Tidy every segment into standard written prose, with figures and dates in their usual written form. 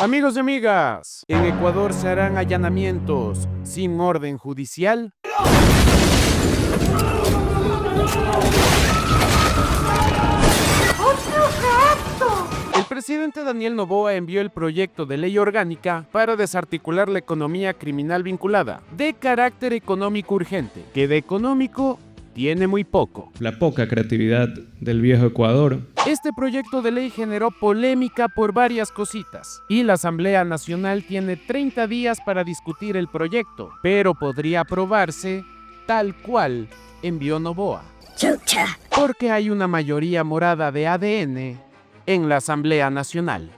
Amigos y amigas, en Ecuador se harán allanamientos sin orden judicial. El presidente Daniel Noboa envió el proyecto de ley orgánica para desarticular la economía criminal vinculada, de carácter económico urgente, que de económico tiene muy poco. La poca creatividad del viejo Ecuador. Este proyecto de ley generó polémica por varias cositas, y la Asamblea Nacional tiene 30 días para discutir el proyecto, pero podría aprobarse tal cual envió Noboa. ¡Chucha! Porque hay una mayoría morada de ADN en la Asamblea Nacional.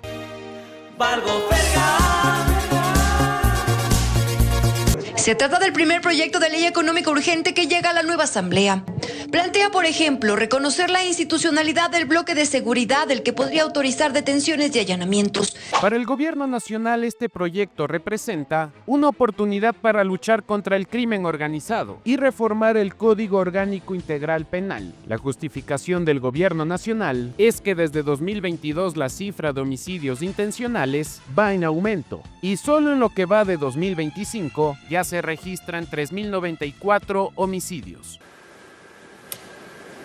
Se trata del primer proyecto de ley económica urgente que llega a la nueva Asamblea. Plantea, por ejemplo, reconocer la institucionalidad del bloque de seguridad, el que podría autorizar detenciones y allanamientos. Para el gobierno nacional, este proyecto representa una oportunidad para luchar contra el crimen organizado y reformar el Código Orgánico Integral Penal. La justificación del gobierno nacional es que desde 2022 la cifra de homicidios intencionales va en aumento, y solo en lo que va de 2025 ya se registran 3.094 homicidios.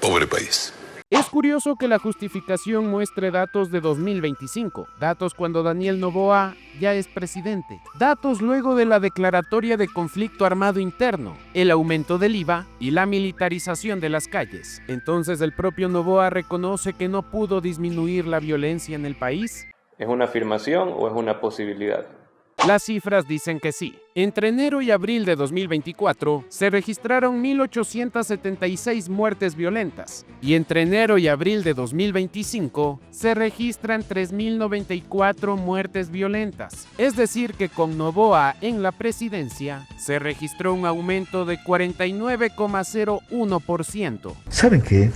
Pobre país. Es curioso que la justificación muestre datos de 2025, datos cuando Daniel Noboa ya es presidente, datos luego de la declaratoria de conflicto armado interno, el aumento del IVA y la militarización de las calles. Entonces, ¿el propio Noboa reconoce que no pudo disminuir la violencia en el país? ¿Es una afirmación o es una posibilidad? Las cifras dicen que sí. Entre enero y abril de 2024 se registraron 1.876 muertes violentas, y entre enero y abril de 2025 se registran 3.094 muertes violentas. Es decir que con Noboa en la presidencia se registró un aumento de 49,01%. ¿Saben qué?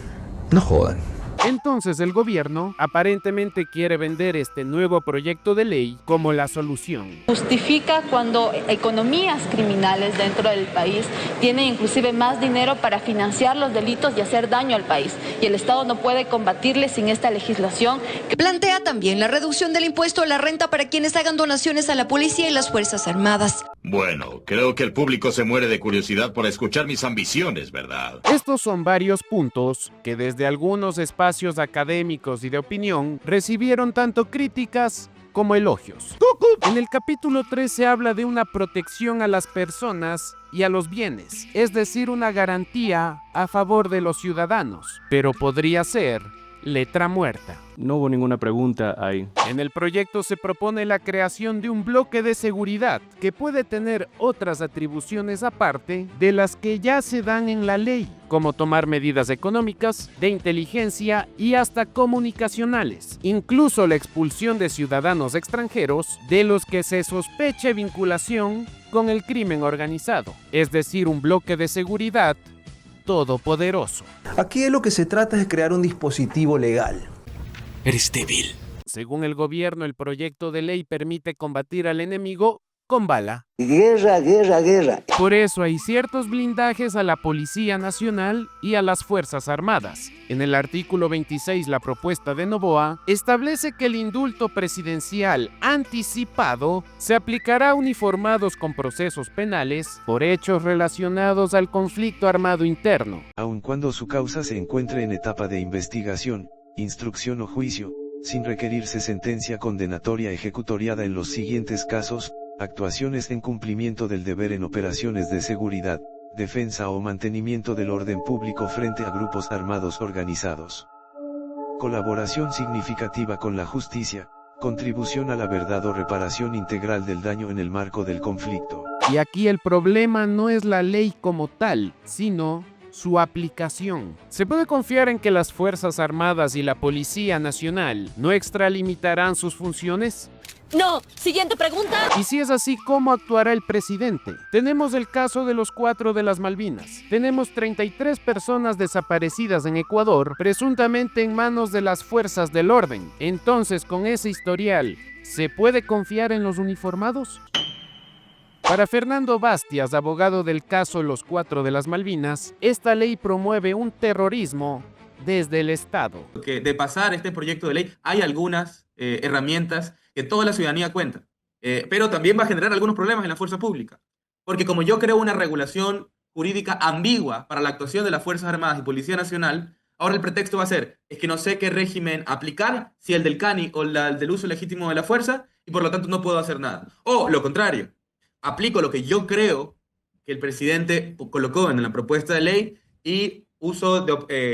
No jodan. Entonces el gobierno aparentemente quiere vender este nuevo proyecto de ley como la solución. Justifica cuando economías criminales dentro del país tienen inclusive más dinero para financiar los delitos y hacer daño al país, y el Estado no puede combatirle sin esta legislación. Plantea también la reducción del impuesto a la renta para quienes hagan donaciones a la policía y las Fuerzas Armadas. Bueno, creo que el público se muere de curiosidad por escuchar mis ambiciones, ¿verdad? Estos son varios puntos que desde algunos espacios académicos y de opinión recibieron tanto críticas como elogios. En el capítulo 3 se habla de una protección a las personas y a los bienes, es decir, una garantía a favor de los ciudadanos, pero podría ser letra muerta. No hubo ninguna pregunta ahí. En el proyecto se propone la creación de un bloque de seguridad que puede tener otras atribuciones aparte de las que ya se dan en la ley, como tomar medidas económicas, de inteligencia y hasta comunicacionales. Incluso la expulsión de ciudadanos extranjeros de los que se sospeche vinculación con el crimen organizado, es decir, un bloque de seguridad todopoderoso. Aquí de lo que se trata es de crear un dispositivo legal. Eres débil. Según el gobierno, el proyecto de ley permite combatir al enemigo con bala. Guerra, guerra, guerra. Por eso hay ciertos blindajes a la Policía Nacional y a las Fuerzas Armadas. En el artículo 26, la propuesta de Noboa establece que el indulto presidencial anticipado se aplicará a uniformados con procesos penales por hechos relacionados al conflicto armado interno. Aun cuando su causa se encuentre en etapa de investigación, instrucción o juicio, sin requerirse sentencia condenatoria ejecutoriada en los siguientes casos: actuaciones en cumplimiento del deber en operaciones de seguridad, defensa o mantenimiento del orden público frente a grupos armados organizados. Colaboración significativa con la justicia, contribución a la verdad o reparación integral del daño en el marco del conflicto. Y aquí el problema no es la ley como tal, sino su aplicación. ¿Se puede confiar en que las Fuerzas Armadas y la Policía Nacional no extralimitarán sus funciones? No. Siguiente pregunta. Y si es así, ¿cómo actuará el presidente? Tenemos el caso de los 4 de las Malvinas. Tenemos 33 personas desaparecidas en Ecuador, presuntamente en manos de las fuerzas del orden. Entonces, con ese historial, ¿se puede confiar en los uniformados? Para Fernando Bastias, abogado del caso Los 4 de las Malvinas, esta ley promueve un terrorismo desde el Estado. De pasar este proyecto de ley, hay algunas herramientas que toda la ciudadanía cuenta. Pero también va a generar algunos problemas en la fuerza pública. Porque como yo creo una regulación jurídica ambigua para la actuación de las Fuerzas Armadas y Policía Nacional, ahora el pretexto va a ser, es que no sé qué régimen aplicar, si el del CANI o el del uso legítimo de la fuerza, y por lo tanto no puedo hacer nada. O lo contrario, aplico lo que yo creo que el presidente colocó en la propuesta de ley y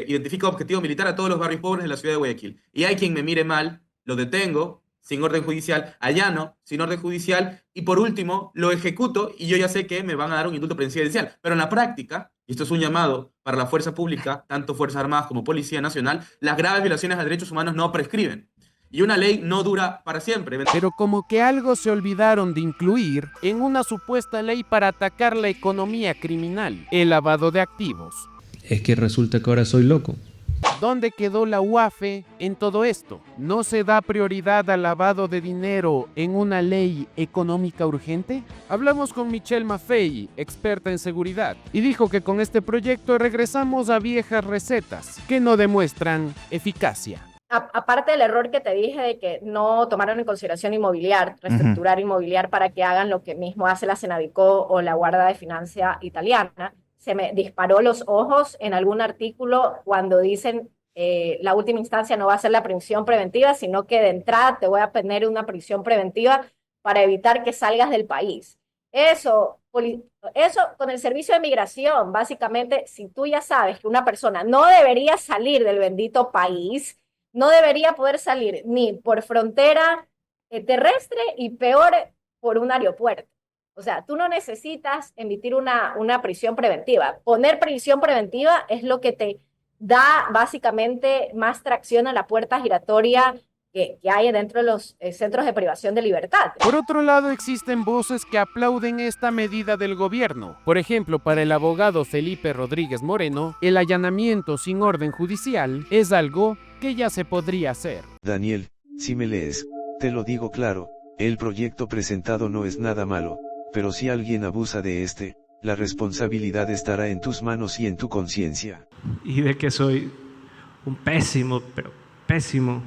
identifico objetivo militar a todos los barrios pobres de la ciudad de Guayaquil. Y hay quien me mire mal, lo detengo, sin orden judicial, allano, sin orden judicial, y por último, lo ejecuto y yo ya sé que me van a dar un indulto presidencial. Pero en la práctica, y esto es un llamado para la fuerza pública, tanto Fuerzas Armadas como Policía Nacional, las graves violaciones a derechos humanos no prescriben. Y una ley no dura para siempre. Pero como que algo se olvidaron de incluir en una supuesta ley para atacar la economía criminal, el lavado de activos. Es que resulta que ahora soy loco. ¿Dónde quedó la UAFE en todo esto? ¿No se da prioridad al lavado de dinero en una ley económica urgente? Hablamos con Michelle Maffei, experta en seguridad, y dijo que con este proyecto regresamos a viejas recetas que no demuestran eficacia. Aparte del error que te dije de que no tomaron en consideración Inmobiliar, reestructurar Inmobiliar para que hagan lo que mismo hace la Senavico o la Guardia de Finanza italiana, se me disparó los ojos en algún artículo cuando dicen la última instancia no va a ser la prisión preventiva, sino que de entrada te voy a poner una prisión preventiva para evitar que salgas del país. Eso con el servicio de migración, básicamente, si tú ya sabes que una persona no debería salir del bendito país, no debería poder salir ni por frontera terrestre y peor por un aeropuerto. O sea, tú no necesitas emitir una prisión preventiva. Poner prisión preventiva es lo que te da básicamente más tracción a la puerta giratoria que hay dentro de los centros de privación de libertad. Por otro lado, existen voces que aplauden esta medida del gobierno. Por ejemplo, para el abogado Felipe Rodríguez Moreno, el allanamiento sin orden judicial es algo que ya se podría hacer. Daniel, si me lees, te lo digo claro, el proyecto presentado no es nada malo, pero si alguien abusa de la responsabilidad estará en tus manos y en tu conciencia. Y de que soy un pésimo, pero pésimo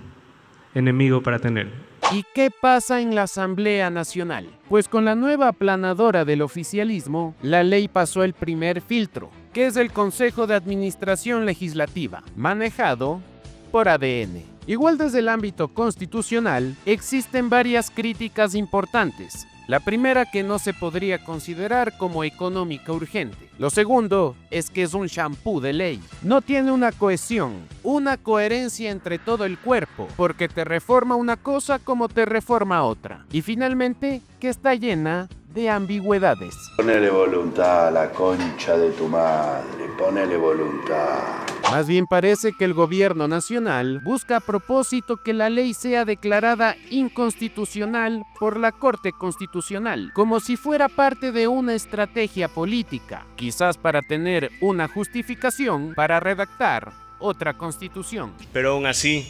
enemigo para tener. ¿Y qué pasa en la Asamblea Nacional? Pues con la nueva aplanadora del oficialismo, la ley pasó el primer filtro, que es el Consejo de Administración Legislativa, manejado por ADN. Igual desde el ámbito constitucional, existen varias críticas importantes. La primera, que no se podría considerar como económica urgente. Lo segundo es que es un shampoo de ley. No tiene una cohesión, una coherencia entre todo el cuerpo, porque te reforma una cosa como te reforma otra. Y finalmente, que está llena de ambigüedades. Ponele voluntad a la concha de tu madre, ponele voluntad. Más bien parece que el gobierno nacional busca a propósito que la ley sea declarada inconstitucional por la Corte Constitucional, como si fuera parte de una estrategia política, quizás para tener una justificación para redactar otra constitución. Pero aún así,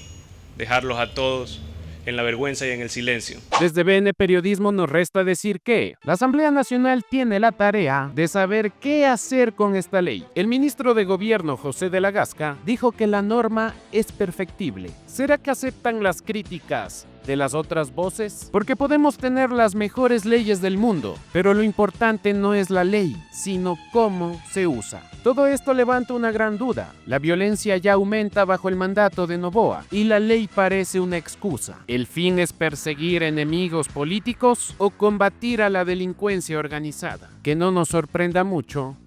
dejarlos a todos en la vergüenza y en el silencio. Desde BN Periodismo nos resta decir que la Asamblea Nacional tiene la tarea de saber qué hacer con esta ley. El ministro de Gobierno, José de la Gasca, dijo que la norma es perfectible. ¿Será que aceptan las críticas de las otras voces? Porque podemos tener las mejores leyes del mundo, pero lo importante no es la ley, sino cómo se usa. Todo esto levanta una gran duda. La violencia ya aumenta bajo el mandato de Noboa y la ley parece una excusa. ¿El fin es perseguir enemigos políticos o combatir a la delincuencia organizada? Que no nos sorprenda mucho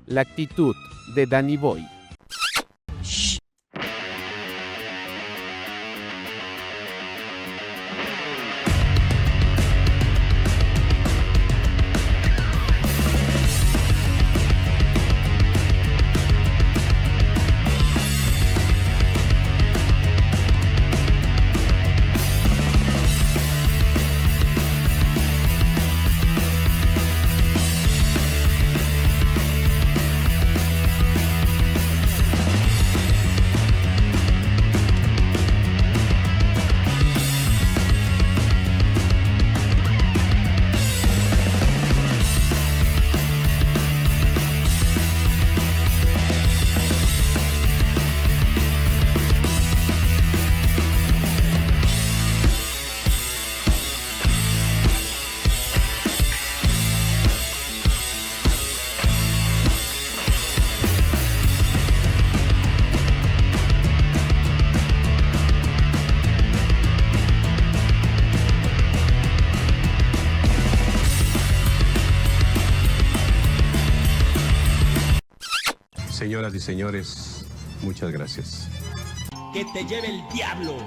la actitud de Danny Boy. Señoras y señores, muchas gracias. Que te lleve el diablo.